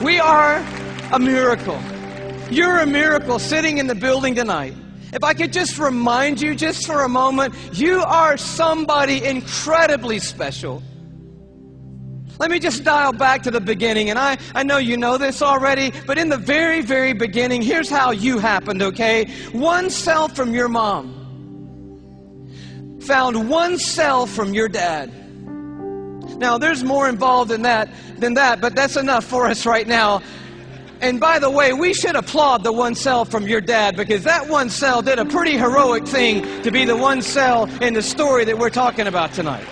We are a miracle. You're a miracle sitting in the building tonight. If I could just remind you just for a moment, you are somebody incredibly special. Let me just dial back to the beginning, and I know you know this already, but in the very, very beginning, here's how you happened, okay? One cell from your mom found one cell from your dad. Now, there's more involved in that than that, but that's enough for us right now. And by the way, we should applaud the one cell from your dad, because that one cell did a pretty heroic thing to be the one cell in the story that we're talking about tonight.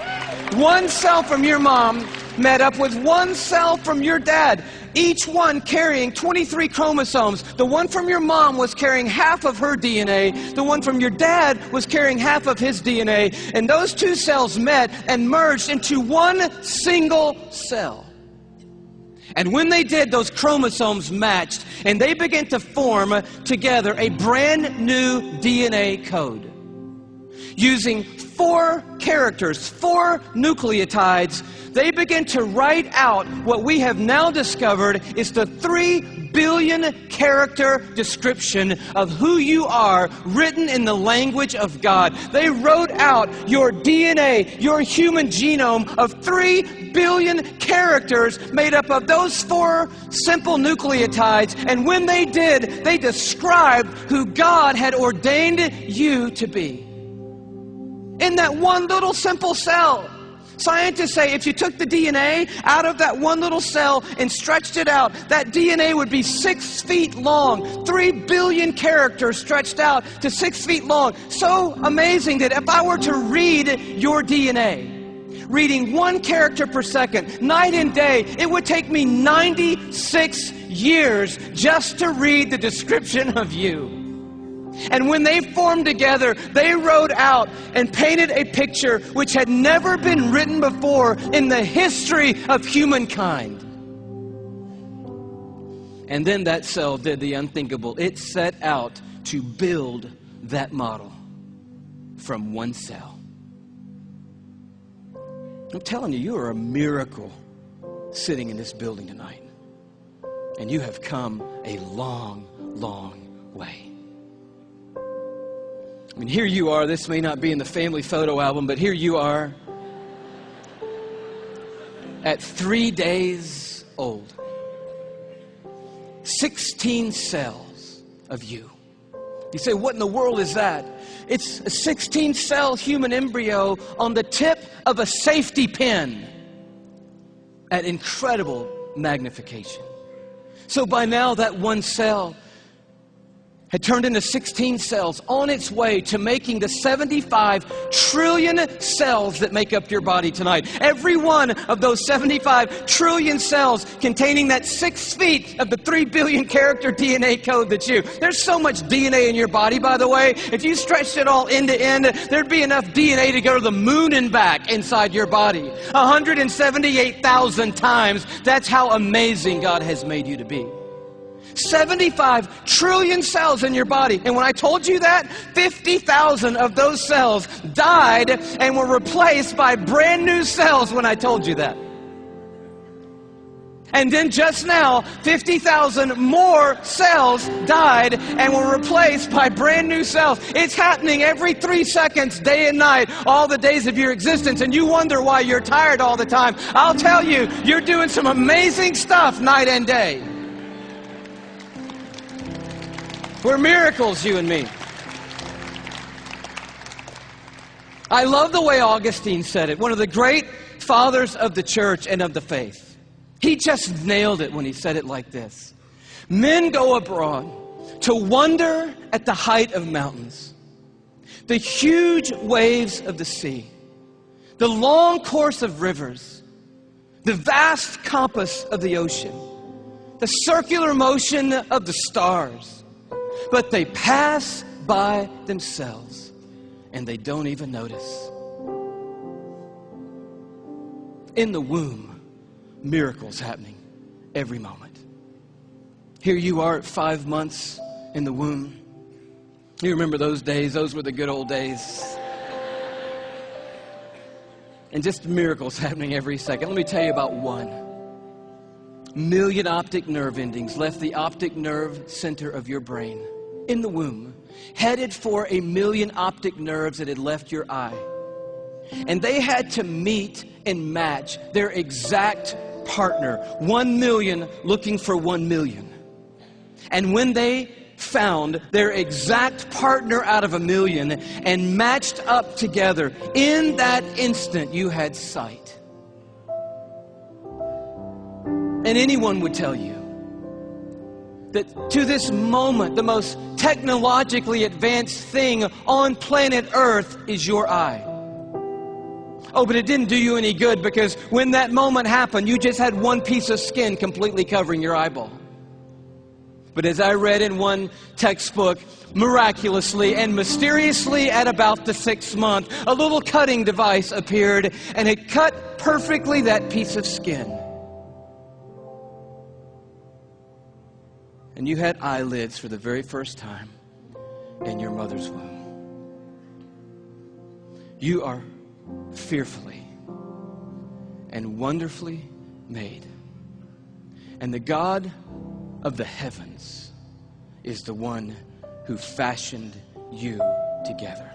One cell from your mom met up with one cell from your dad, each one carrying 23 chromosomes. The one from your mom was carrying half of her DNA. The one from your dad was carrying half of his DNA. And those two cells met and merged into one single cell. And when they did, those chromosomes matched, and they began to form together a brand new DNA code. Using 4 characters, 4 nucleotides, they begin to write out what we have now discovered is the 3 billion character description of who you are, written in the language of God. They wrote out your DNA, your human genome of 3 billion characters made up of those 4 simple nucleotides. And when they did, they described who God had ordained you to be. In that one little simple cell. Scientists say if you took the DNA out of that one little cell and stretched it out, that DNA would be 6 feet long. 3 billion characters stretched out to 6 feet long. So amazing that if I were to read your DNA, reading 1 character per second, night and day, it would take me 96 years just to read the description of you. And when they formed together, they wrote out and painted a picture which had never been written before in the history of humankind. And then that cell did the unthinkable. It set out to build that model from one cell. I'm telling you, you are a miracle sitting in this building tonight. And you have come a long, long way. I mean, here you are. This may not be in the family photo album, but here you are at 3 days old. 16 cells of you. You say, what in the world is that? It's a 16-cell human embryo on the tip of a safety pin at incredible magnification. So by now, that one cell had turned into 16 cells on its way to making the 75 trillion cells that make up your body tonight. Every one of those 75 trillion cells containing that 6 feet of the 3 billion character DNA code that's you. There's so much DNA in your body, by the way. If you stretched it all end to end, there'd be enough DNA to go to the moon and back inside your body. 178,000 times. That's how amazing God has made you to be. 75 trillion cells in your body. And when I told you that, 50,000 of those cells died and were replaced by brand new cells when I told you that. And then just now, 50,000 more cells died and were replaced by brand new cells. It's happening every 3 seconds, day and night, all the days of your existence. And you wonder why you're tired all the time. I'll tell you, you're doing some amazing stuff night and day. We're miracles, you and me. I love the way Augustine said it, one of the great fathers of the church and of the faith. He just nailed it when he said it like this. Men go abroad to wonder at the height of mountains, the huge waves of the sea, the long course of rivers, the vast compass of the ocean, the circular motion of the stars. But they pass by themselves and they don't even notice. In the womb, miracles happening every moment. Here you are at 5 months in the womb. You remember those days? Those were the good old days. And just miracles happening every second. Let me tell you about one. million optic nerve endings left the optic nerve center of your brain in the womb, headed for 1 million optic nerves that had left your eye. And they had to meet and match their exact partner, 1 million looking for 1 million. And when they found their exact partner out of 1 million and matched up together, in that instant you had sight. And anyone would tell you that to this moment, the most technologically advanced thing on planet Earth is your eye. Oh, but it didn't do you any good, because when that moment happened, you just had one piece of skin completely covering your eyeball. But as I read in one textbook, miraculously and mysteriously at about the 6th month, a little cutting device appeared, and it cut perfectly that piece of skin. And you had eyelids for the very first time in your mother's womb. You are fearfully and wonderfully made. And the God of the heavens is the one who fashioned you together.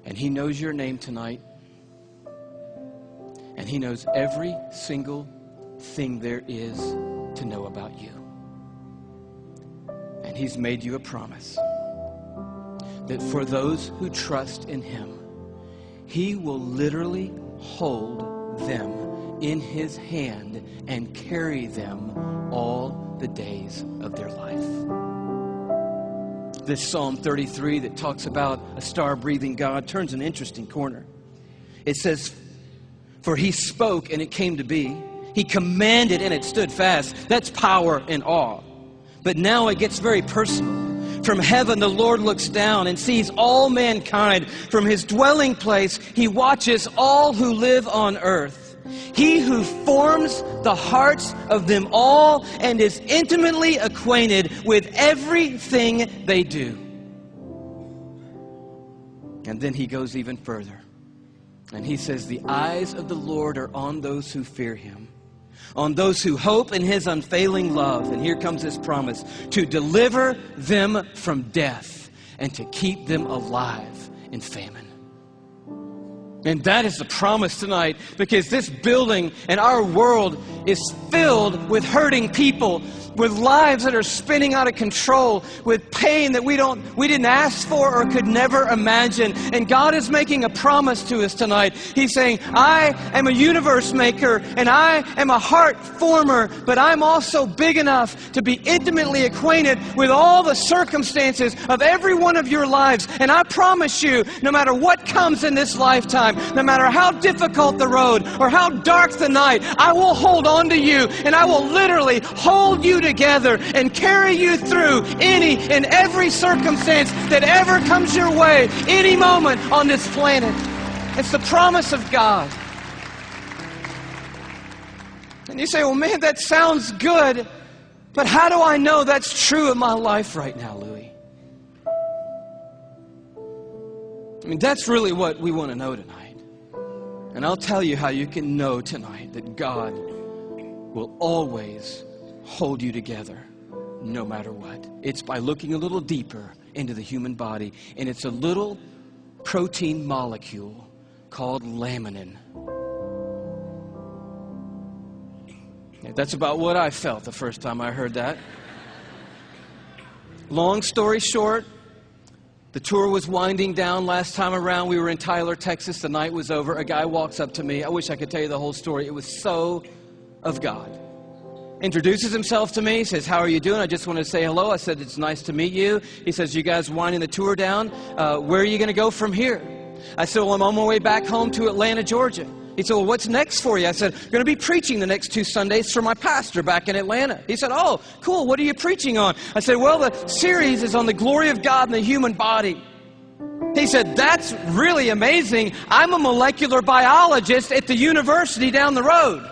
And He knows your name tonight. And He knows every single thing there is to know about you. And He's made you a promise that for those who trust in Him, He will literally hold them in His hand and carry them all the days of their life. This Psalm 33 that talks about a star-breathing God turns an interesting corner. It says, "For He spoke and it came to be. He commanded and it stood fast." That's power and awe. But now it gets very personal. From heaven, the Lord looks down and sees all mankind. From His dwelling place, He watches all who live on earth. He who forms the hearts of them all and is intimately acquainted with everything they do. And then He goes even further. And He says, "The eyes of the Lord are on those who fear Him, on those who hope in His unfailing love." And here comes His promise: to deliver them from death and to keep them alive in famine. And that is the promise tonight, because this building and our world is filled with hurting people, with lives that are spinning out of control, with pain that we didn't ask for or could never imagine. And God is making a promise to us tonight. He's saying, "I am a universe maker and I am a heart former, but I'm also big enough to be intimately acquainted with all the circumstances of every one of your lives. And I promise you, no matter what comes in this lifetime, no matter how difficult the road or how dark the night, I will hold on to you, and I will literally hold you together and carry you through any and every circumstance that ever comes your way, any moment on this planet." It's the promise of God. And you say, "Well, man, that sounds good, but how do I know that's true in my life right now, Louie?" I mean, that's really what we want to know tonight. And I'll tell you how you can know tonight that God will always hold you together no matter what. It's by looking a little deeper into the human body. And it's a little protein molecule called laminin. Yeah, that's about what I felt the first time I heard that. Long story short, the tour was winding down last time around. We were in Tyler, Texas. The night was over. A guy walks up to me. I wish I could tell you the whole story. It was so of God. Introduces himself to me, says, "How are you doing? I just want to say hello." I said, "It's nice to meet you." He says, "You guys winding the tour down? Where are you going to go from here?" I said, "Well, I'm on my way back home to Atlanta, Georgia." He said, "Well, what's next for you?" I said, "I'm going to be preaching the next 2 Sundays for my pastor back in Atlanta." He said, "Oh, cool. What are you preaching on?" I said, "Well, the series is on the glory of God in the human body." He said, "That's really amazing. I'm a molecular biologist at the university down the road."